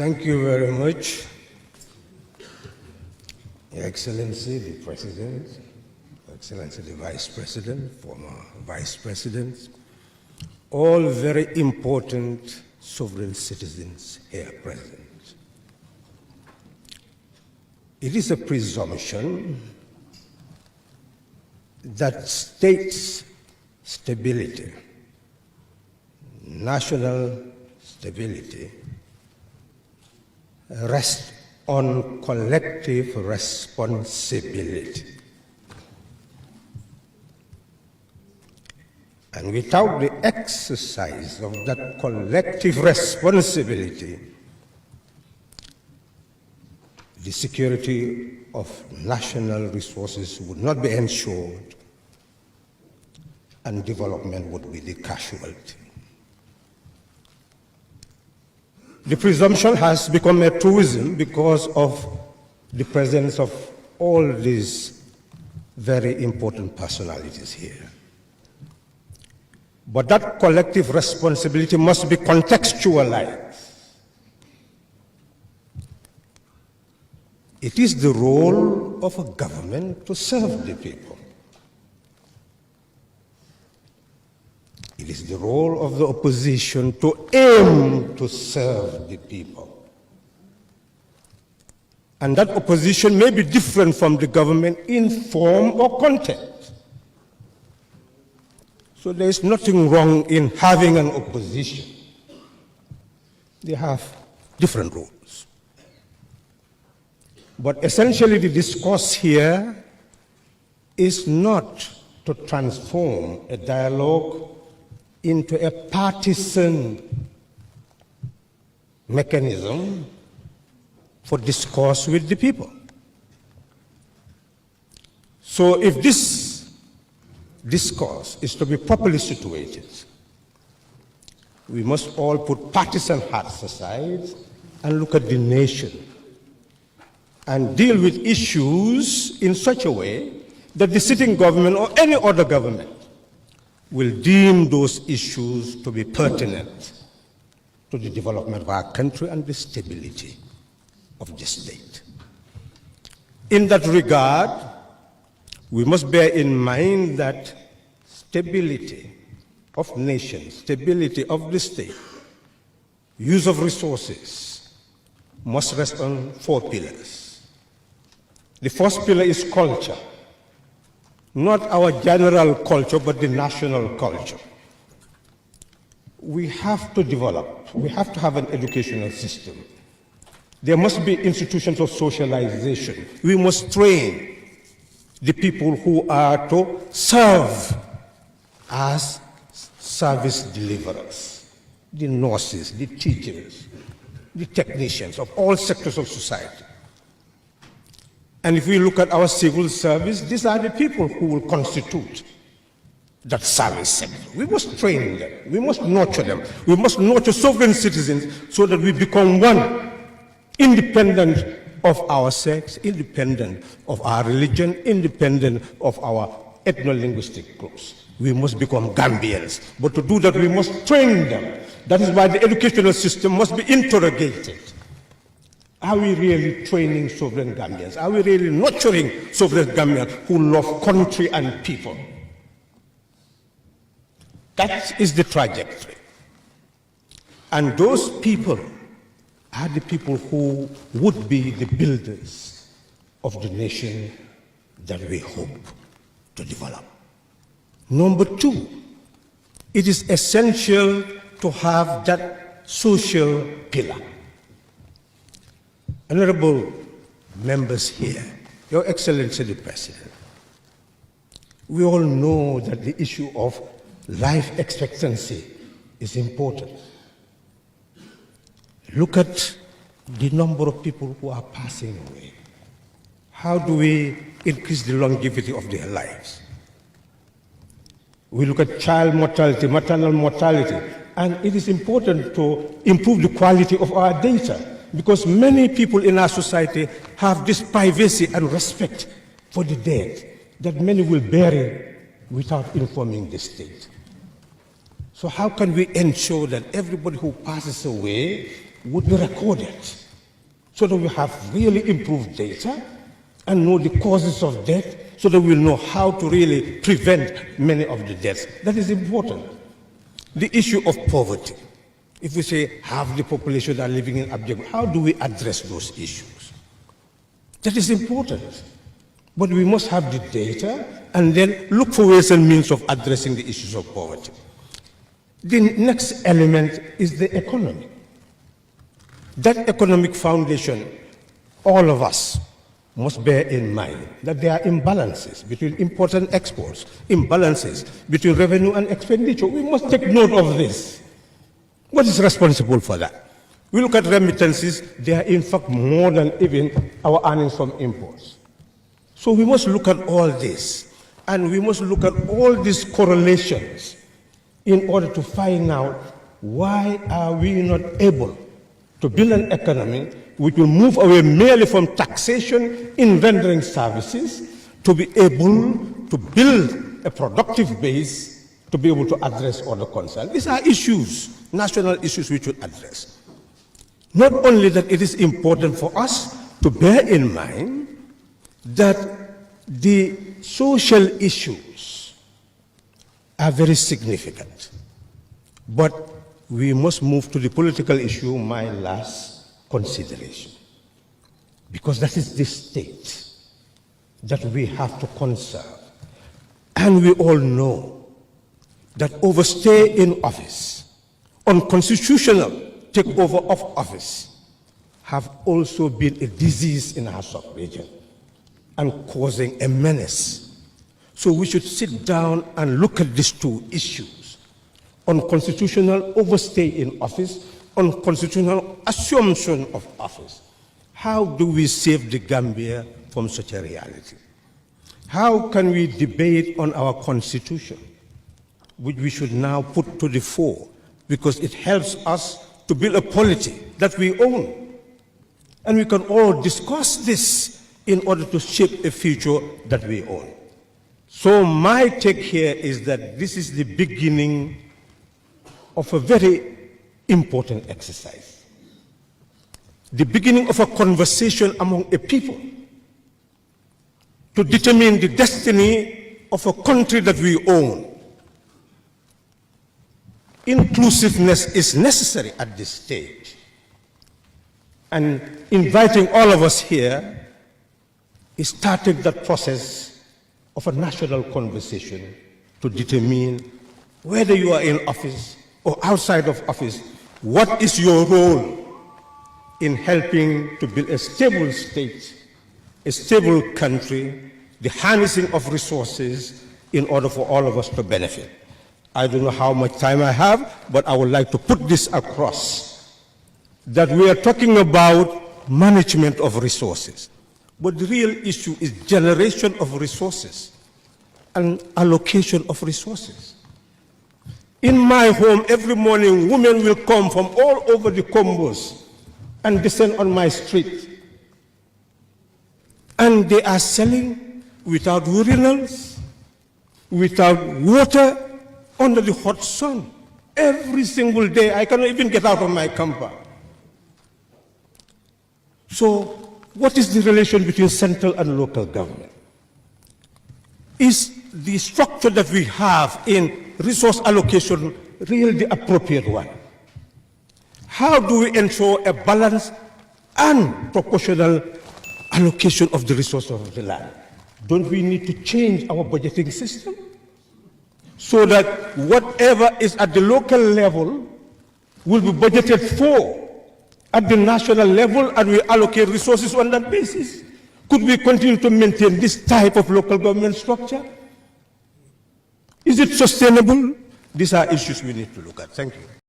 Thank you very much, Your Excellency, the President, Your Excellency, the Vice President, former Vice President, all very important sovereign citizens here present. It is a presumption that states' stability, national stability, rests on collective responsibility. And without the exercise of that collective responsibility, the security of national resources would not be ensured and development would be the casualty. The presumption has become a truism because of the presence of all these very important personalities here. But that collective responsibility must be contextualized. It is the role of a government to serve the people. It is the role of the opposition to aim to serve the people. And that opposition may be different from the government in form or content. So there is nothing wrong in having an opposition. They have different roles. But essentially the discourse here is not to transform a dialogue into a partisan mechanism for discourse with the people. So if this discourse is to be properly situated, we must all put partisan hearts aside and look at the nation and deal with issues in such a way that the sitting government or any other government will deem those issues to be pertinent to the development of our country and the stability of the state. In that regard, we must bear in mind that stability of nations, stability of the state, use of resources must rest on 4 pillars. The first pillar is culture. Not our general culture, but the national culture. We have to develop, we have to have an educational system. There must be institutions of socialization. We must train the people who are to serve as service deliverers, the nurses, the teachers, the technicians of all sectors of society. And if we look at our civil service, these are the people who will constitute that service sector. We must train them. We must nurture them. We must nurture sovereign citizens so that we become one, independent of our sex, independent of our religion, independent of our ethno-linguistic groups. We must become Gambians. But to do that, we must train them. That is why the educational system must be interrogated. Are we really training sovereign Gambians? Are we really nurturing sovereign Gambians who love country and people? That is the trajectory. And those people are the people who would be the builders of the nation that we hope to develop. Number 2, it is essential to have that social pillar. Honorable members here, Your Excellency the President, we all know that the issue of life expectancy is important. Look at the number of people who are passing away. How do we increase the longevity of their lives? We look at child mortality, maternal mortality, and it is important to improve the quality of our data, because many people in our society have this privacy and respect for the dead that many will bury without informing the state. So how can we ensure that everybody who passes away would be recorded so that we have really improved data and know the causes of death so that we'll know how to really prevent many of the deaths. That is important. The issue of poverty. If we say half the population are living in abject, how do we address those issues? That is important. But we must have the data and then look for ways and means of addressing the issues of poverty. The next element is the economy. That economic foundation, all of us must bear in mind that there are imbalances between import and exports, imbalances between revenue and expenditure. We must take note of this. What is responsible for that? We look at remittances, they are in fact more than even our earnings from imports. So we must look at all this, and we must look at all these correlations in order to find out why are we not able to build an economy which will move away merely from taxation in rendering services to be able to build a productive base to be able to address other concerns. These are issues, national issues we should address. Not only that, it is important for us to bear in mind that the social issues are very significant. But we must move to the political issue, my last consideration. Because that is the state that we have to conserve. And we all know that overstay in office, unconstitutional takeover of office, have also been a disease in our sub-region and causing a menace. So we should sit down and look at these two issues: unconstitutional overstay in office, unconstitutional assumption of office. How do we save the Gambia from such a reality? How can we debate on our constitution, which we should now put to the fore, because it helps us to build a polity that we own? And we can all discuss this in order to shape a future that we own. So my take here is that this is the beginning of a very important exercise. The beginning of a conversation among a people to determine the destiny of a country that we own. Inclusiveness is necessary at this stage. And inviting all of us here is starting that process of a national conversation to determine whether you are in office or outside of office, what is your role in helping to build a stable state, a stable country, the harnessing of resources in order for all of us to benefit. I don't know how much time I have, but I would like to put this across, that we are talking about management of resources. But the real issue is generation of resources and allocation of resources. In my home, every morning, women will come from all over the Combos and descend on my street. And they are selling without urinals, without water, under the hot sun. Every single day, I cannot even get out of my camper. So, what is the relation between central and local government? Is the structure that we have in resource allocation really the appropriate one? How do we ensure a balanced and proportional allocation of the resources of the land? Don't we need to change our budgeting system so that whatever is at the local level will be budgeted for at the national level, and we allocate resources on that basis? Could we continue to maintain this type of local government structure? Is it sustainable? These are issues we need to look at. Thank you.